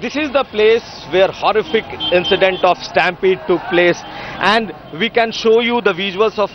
This is the place where horrific incident of stampede took place, and we can show you the visuals of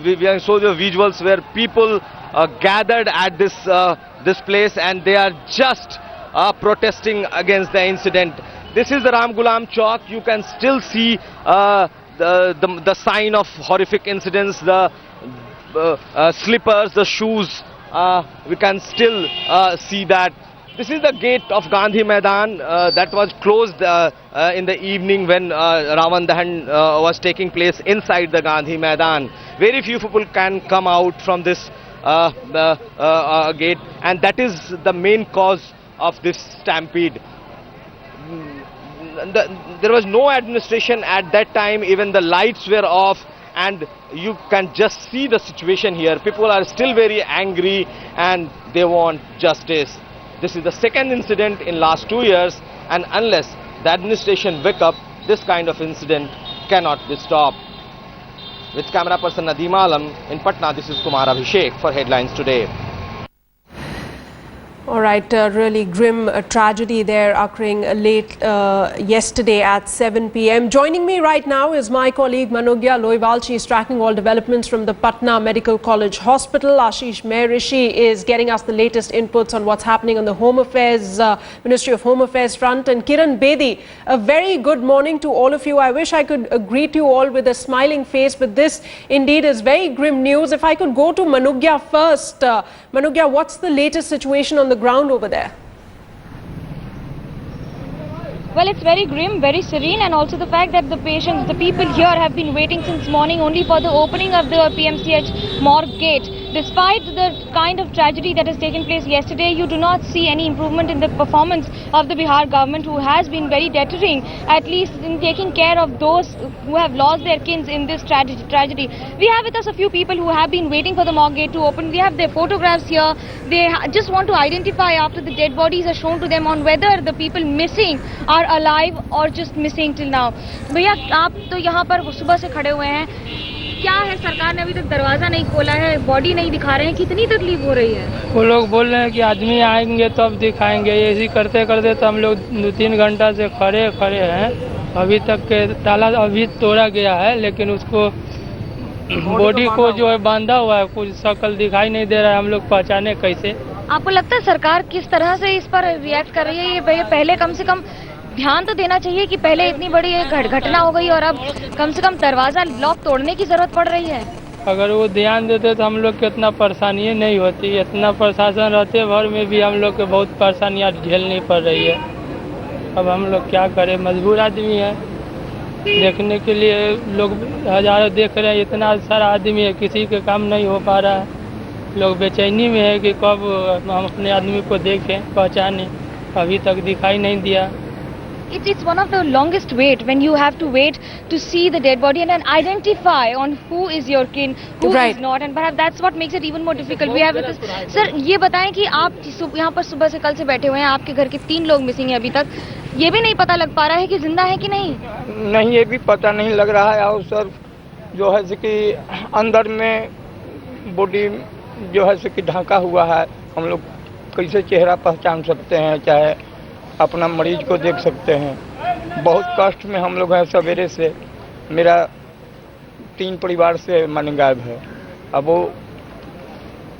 we can show the visuals where people gathered at this place, and they are just protesting against the incident. This is the Ram Gulam Chowk. You can still see the sign of horrific incidents, the slippers, the shoes. We can still see that. This is the gate of Gandhi Maidan that was closed in the evening when Ravan Dahan was taking place inside the Gandhi Maidan. Very few people can come out from this gate, and that is the main cause of this stampede. There was no administration at that time, even the lights were off, and you can just see the situation here. People are still very angry and they want justice. This is the second incident in last 2 years, and unless the administration wake up, this kind of incident cannot be stopped. With camera person Nadeem Alam in Patna, this is Kumar Abhishek for Headlines Today. All right, really grim tragedy there occurring late yesterday at 7 p.m. Joining me right now is my colleague Manogya Loiwal. She is tracking all developments from the Patna Medical College Hospital. Ashish Mehrishi is getting us the latest inputs on what's happening on the Home Affairs, Ministry of Home Affairs front. And Kiran Bedi, a very good morning to all of you. I wish I could greet you all with a smiling face, but this indeed is very grim news. If I could go to Manogya first. Manogya, what's the latest situation on the ground over there? Well, it's very grim, very serene, and also the fact that the patients, the people here have been waiting since morning only for the opening of the PMCH morgue gate. Despite the kind of tragedy that has taken place yesterday, you do not see any improvement in the performance of the Bihar government, who has been very deterring, at least in taking care of those who have lost their kins in this tragedy. We have with us a few people who have been waiting for the morgue gate to open. We have their photographs here. They just want to identify after the dead bodies are shown to them on whether the people missing are alive or just missing till now. भैया, आप तो यहाँ पर सुबह से खड़े हुए हैं. क्या है, सरकार ने अभी तक दरवाजा नहीं खोला है, बॉडी नहीं दिखा रहे हैं, कितनी तकलीफ हो रही है? वो लोग बोल रहे हैं कि आदमी आएंगे तब दिखाएंगे. ऐसे करते करते तो हम लोग 2-3 घंटा से खड़े हैं. अभी तक के ताला अभी तोड़ा गया है, लेकिन उसको बॉडी को जो है बांधा हुआ है, कुछ शक्ल दिखाई नहीं दे रहा है. हम लोग पहचाने कैसे? आपको लगता है सरकार किस तरह से इस पर रिएक्ट कर रही है? ये पहले कम से कम ध्यान तो देना चाहिए कि पहले इतनी बड़ी घटना हो गई और अब कम से कम दरवाजा लॉक तोड़ने की जरूरत पड़ रही है. अगर वो ध्यान देते तो हम लोग को इतना परेशानी नहीं होती. इतना प्रशासन रहते भर में भी हम लोग को बहुत परेशानियाँ झेलनी पड़ रही है. अब हम लोग क्या करें, मजबूर आदमी है. देखने के लिए लोग हजारों देख रहे हैं, इतना सारा आदमी है, किसी के काम नहीं हो पा रहा है. लोग बेचैनी में है कि कब हम अपने आदमी को देखें, पहचानें. अभी तक दिखाई नहीं दिया. It's one of the longest wait when you have to wait to see the dead body and then identify on who is your kin, who is not, and perhaps that's what makes it even more difficult. We have with us, sir, ये बताएं कि आप यहाँ पर सुबह से कल से बैठे हुए हैं, आपके घर के 3 लोग मिसिंग हैं अभी तक. ये भी नहीं पता लग पा रहा है कि जिंदा है कि नहीं? नहीं, ये भी पता नहीं लग रहा है. और सर जो है कि अंदर में बॉडी जो है कि ढका हुआ है. हम लोग कैसे चेहरा पहचान सकते हैं, चाहे अपना मरीज को देख सकते हैं. बहुत कष्ट में हम लोग हैं. सवेरे से मेरा 3 परिवार से मन गायब है. अब वो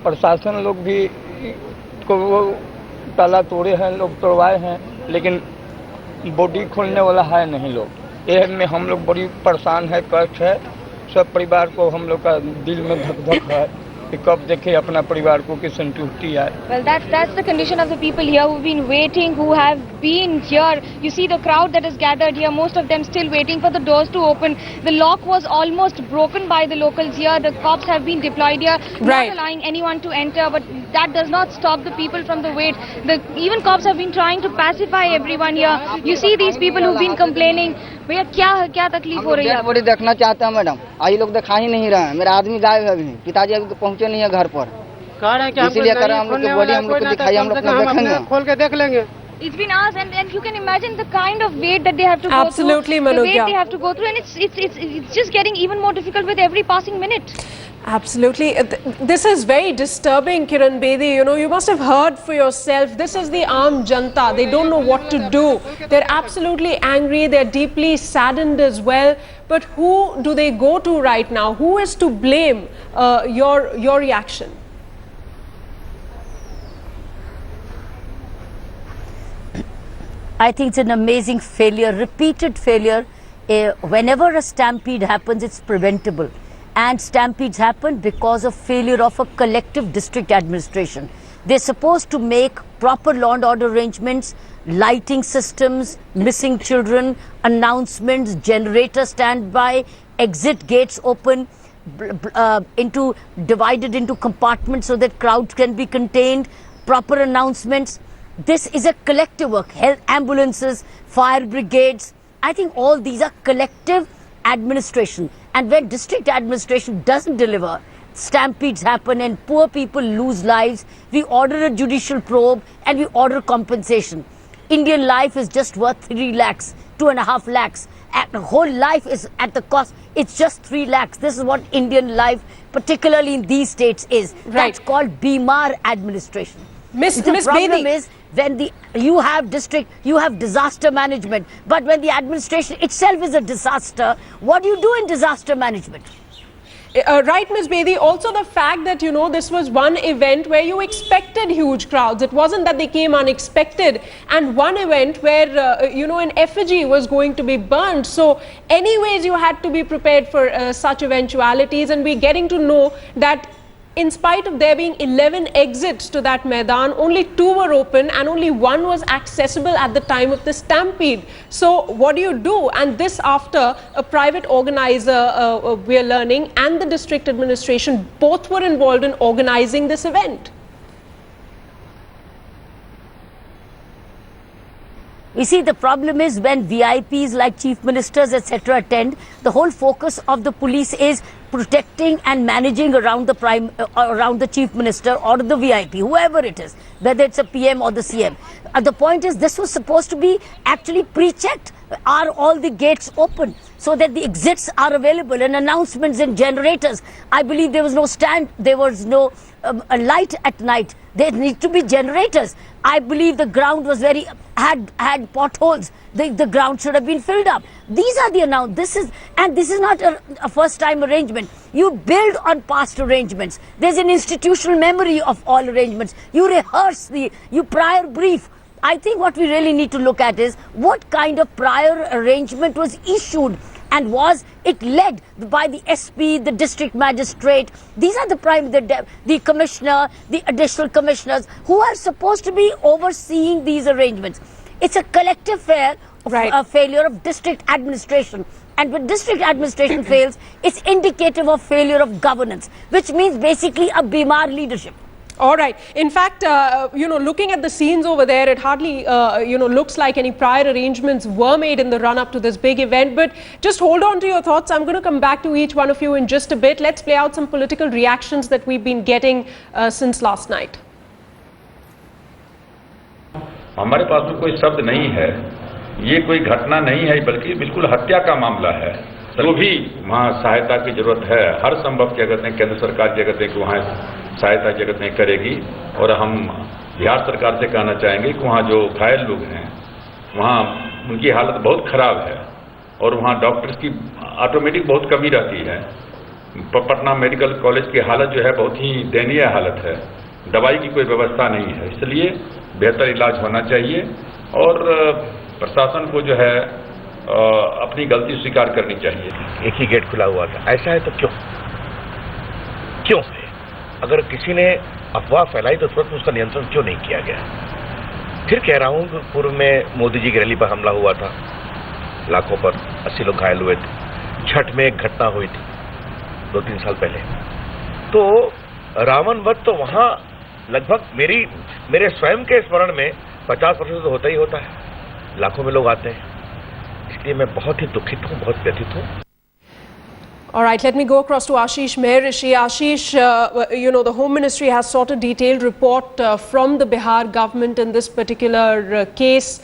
प्रशासन लोग भी को वो ताला तोड़े हैं, लोग तोड़वाए हैं, लेकिन बॉडी खोलने वाला है नहीं लोग. ये में हम लोग बड़ी परेशान है, कष्ट है. सब परिवार को हम लोग का दिल में धक धक है कि कब देखे अपना परिवार को कि संतुष्टि आए. Well, that's the condition of the people here who've been waiting, who have been here. You see the crowd that is gathered here, most of them still waiting for the doors to open. The lock was almost broken by the locals here. The cops have been deployed here, not allowing anyone to enter, but that does not stop the people from the wait. Even cops have been trying to pacify everyone here. You see these people who've been complaining. भैया, क्या तकलीफ हो रही है? Body देखना चाहते हैं madam. आई लोग दिखा ही नहीं रहे हैं. मेरा आदमी गायब है. अभी पिताजी अभी तो पहुंचे नहीं है घर पर. इसीलिए कर हम लोग की बॉडी हम लोग को दिखाई, हम लोग देखेंगे, खोल के देख लेंगे. It's been hours, and you can imagine the kind of wait that they have to go through. Absolutely, the wait they have to go through, and it's just getting even more difficult with every passing minute. Absolutely. This is very disturbing, Kiran Bedi. You know, you must have heard for yourself. This is the Aam Janta. They don't know what to do. They're absolutely angry. They're deeply saddened as well. But who do they go to right now? Who is to blame your reaction? I think it's an amazing failure, repeated failure. Whenever a stampede happens, it's preventable. And stampedes happen because of failure of a collective district administration. They're supposed to make proper law and order arrangements, lighting systems, missing children, announcements, generator standby, exit gates open, divided into compartments so that crowds can be contained, proper announcements. This is a collective work. Health ambulances, fire brigades. I think all these are collective administration. And when district administration doesn't deliver, stampedes happen and poor people lose lives. We order a judicial probe and we order compensation. Indian life is just worth 3 lakhs, 2.5 lakhs. The whole life is at the cost. It's just 3 lakhs. This is what Indian life, particularly in these states, is. Right. That's called Bimar administration. The problem is when you have disaster management, but when the administration itself is a disaster, what do you do in disaster management? Right, Ms. Bedi. Also the fact that, you know, this was one event where you expected huge crowds. It wasn't that they came unexpected. And one event where, you know, an effigy was going to be burned. So anyways, you had to be prepared for such eventualities. And we're getting to know that in spite of there being 11 exits to that Maidan, only 2 were open and only 1 was accessible at the time of the stampede. So what do you do? And this after a private organizer, we're learning, and the district administration both were involved in organizing this event. You see, the problem is when VIPs like chief ministers, etc. attend, the whole focus of the police is protecting and managing around the chief minister or the VIP, whoever it is, whether it's a PM or the CM. The point is, this was supposed to be actually pre-checked. Are all the gates open so that the exits are available and announcements and generators? I believe there was no there was no a light at night. There need to be generators. I believe the ground was had potholes. The ground should have been filled up. These are the this is not a first time arrangement. You build on past arrangements. There's an institutional memory of all arrangements. You rehearse you prior brief. I think what we really need to look at is what kind of prior arrangement was issued, and was it led by the SP, the district magistrate? These are the commissioner, the additional commissioners who are supposed to be overseeing these arrangements. It's a collective failure of district administration. And when district administration fails, it's indicative of failure of governance, which means basically a Bimar leadership. All right. In fact, you know, looking at the scenes over there, it hardly, you know, looks like any prior arrangements were made in the run-up to this big event. But just hold on to your thoughts. I'm going to come back to each one of you in just a bit. Let's play out some political reactions that we've been getting since last night. हमारे पास में कोई शब्द नहीं है, ये कोई घटना नहीं है, बल्कि बिल्कुल हत्या का मामला है। जो भी वहाँ सहायता की जरूरत है, हर संभव क्या कहते हैं केंद्र सरकार क्या कहते हैं कि वहाँ सहायता क्या कहते हैं करेगी। और हम बिहार सरकार से कहना चाहेंगे कि वहाँ जो घायल लोग हैं, वहाँ उनकी हालत बहुत खराब है और वहाँ डॉक्टर्स की ऑटोमेटिक बहुत कमी रहती है। पटना मेडिकल कॉलेज की हालत जो है बहुत ही दयनीय हालत है, दवाई की कोई व्यवस्था नहीं है, इसलिए बेहतर इलाज होना चाहिए और प्रशासन को जो है अपनी गलती स्वीकार करनी चाहिए। एक ही गेट खुला हुआ था, ऐसा है तो क्यों है? अगर किसी ने अफवाह फैलाई तो तुरंत उसका नियंत्रण क्यों नहीं किया गया? फिर कह रहा हूं कि पूर्व में मोदी जी की रैली पर हमला हुआ था, लाखों पर 80 लोग घायल हुए थे। छठ में एक घटना हुई थी 2-3 साल पहले, तो रावण वध तो वहां लगभग मेरे स्वयं के स्मरण में 50% तो होता ही होता है, लाखों में लोग आते हैं, इसलिए मैं बहुत ही दुखित हूँ, बहुत व्यथित हूँ। All right, let me go across to Ashish Mehrishi. Ashish, you know, the Home Ministry has sought a detailed report from the Bihar government in this particular case.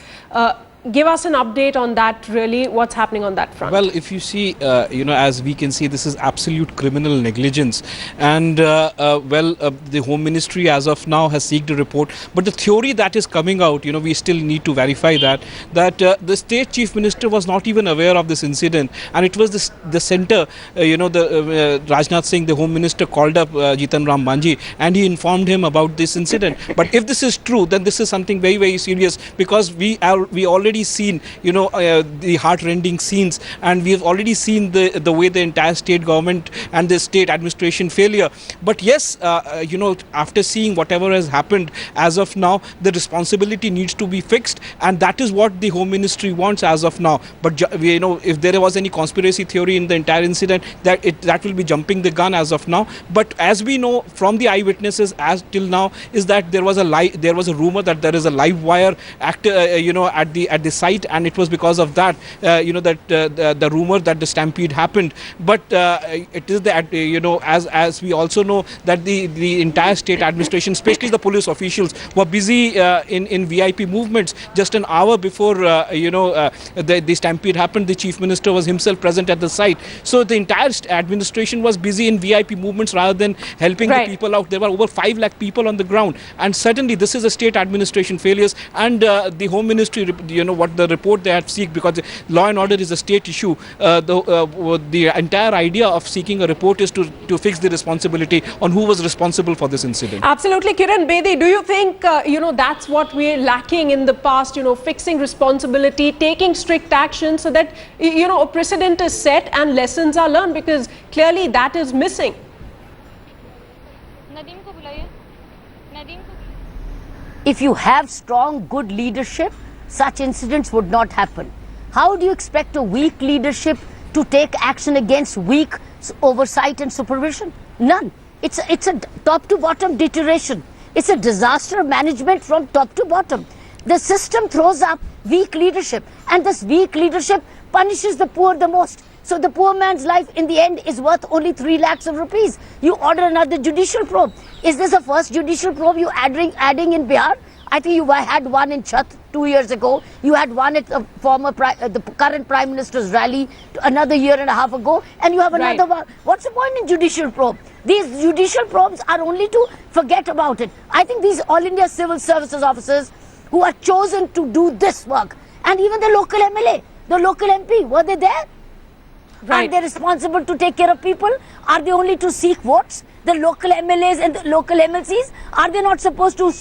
Give us an update on that, really, what's happening on that front. Well, if you see, as we can see, this is absolute criminal negligence. And, the Home Ministry as of now has seeked a report. But the theory that is coming out, we still need to verify that the State Chief Minister was not even aware of this incident. And it was the center, Rajnath Singh, the Home Minister, called up Jitan Ram Manjhi and he informed him about this incident. But if this is true, then this is something very, very serious, because we already seen, the heart-rending scenes, and we have already seen the way the entire state government and the state administration failure. But yes, after seeing whatever has happened as of now, the responsibility needs to be fixed, and that is what the Home Ministry wants as of now. But if there was any conspiracy theory in the entire incident, that will be jumping the gun as of now. But as we know from the eyewitnesses as till now, is that there was a rumor that there is a live wire at the site, and it was because of that the rumor that the stampede happened. But it is that as we also know that the entire state administration, especially the police officials, were busy in VIP movements. Just an hour before the stampede happened, the Chief Minister was himself present at the site. So the entire administration was busy in VIP movements rather than helping the people out. There were over 5 lakh people on the ground, and certainly this is a state administration failures. And the Home Ministry, what the report they had seek, because law and order is a state issue. The entire idea of seeking a report is to fix the responsibility on who was responsible for this incident. Absolutely. Kiran Bedi, do you think that's what we're lacking in the past, fixing responsibility, taking strict action, so that a precedent is set and lessons are learned, because clearly that is missing. If you have strong, good leadership, such incidents would not happen. How do you expect a weak leadership to take action against weak oversight and supervision? None. It's a top to bottom deterioration. It's a disaster management from top to bottom. The system throws up weak leadership, and this weak leadership punishes the poor the most. So the poor man's life in the end is worth only 3 lakhs of rupees. You order another judicial probe. Is this the first judicial probe you adding in Bihar? I think you had one in Chhat 2 years ago. You had one at the current Prime Minister's rally another year and a half ago, and you have another one. What's the point in judicial probe? These judicial probes are only to forget about it. I think these All India Civil Services officers who are chosen to do this work, and even the local MLA, the local MP, were they there? Are they responsible to take care of people? Are they only to seek votes? The local MLAs and the local MLCs, are they not supposed to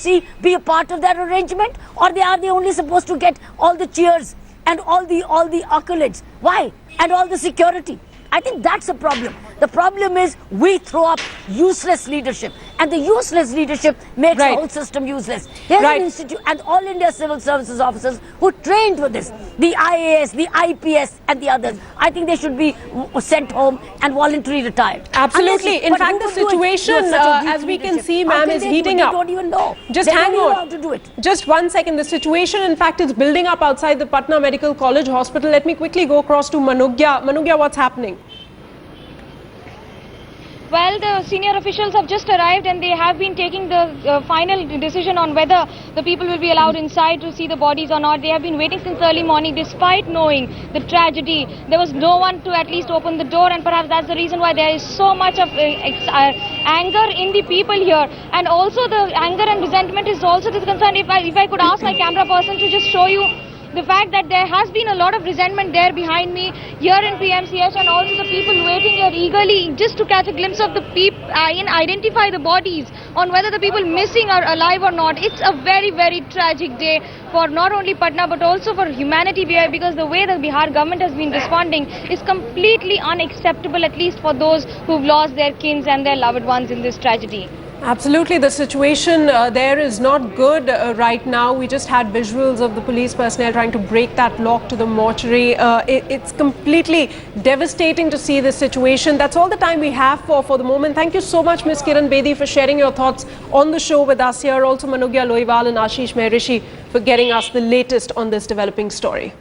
be a part of that arrangement? Or are they only supposed to get all the cheers and all the accolades? Why? And all the security? I think that's a problem. The problem is we throw up useless leadership, and the useless leadership makes the whole system useless. Here's an institute, and All India Civil Services officers who trained for this, the IAS, the IPS and the others, I think they should be sent home and voluntarily retired. Absolutely. In fact, the situation, as we can see, ma'am, is heating up. They don't even know. Just hang on. How to do it. Just 1 second. The situation, in fact, is building up outside the Patna Medical College Hospital. Let me quickly go across to Manogya. Manogya, what's happening? Well, the senior officials have just arrived, and they have been taking the final decision on whether the people will be allowed inside to see the bodies or not. They have been waiting since early morning, despite knowing the tragedy. There was no one to at least open the door, and perhaps that's the reason why there is so much of anger in the people here. And also the anger and resentment is also the concern. If I could ask my camera person to just show you the fact that there has been a lot of resentment there behind me here in PMCH, and also the people waiting here eagerly just to catch a glimpse of the people and identify the bodies on whether the people missing are alive or not. It's a very, very tragic day for not only Patna but also for humanity, because the way the Bihar government has been responding is completely unacceptable, at least for those who've lost their kins and their loved ones in this tragedy. Absolutely. The situation there is not good right now. We just had visuals of the police personnel trying to break that lock to the mortuary. It's completely devastating to see this situation. That's all the time we have for the moment. Thank you so much, Ms. Kiran Bedi, for sharing your thoughts on the show with us here. Also, Manogya Loiwal and Ashish Mehrishi for getting us the latest on this developing story.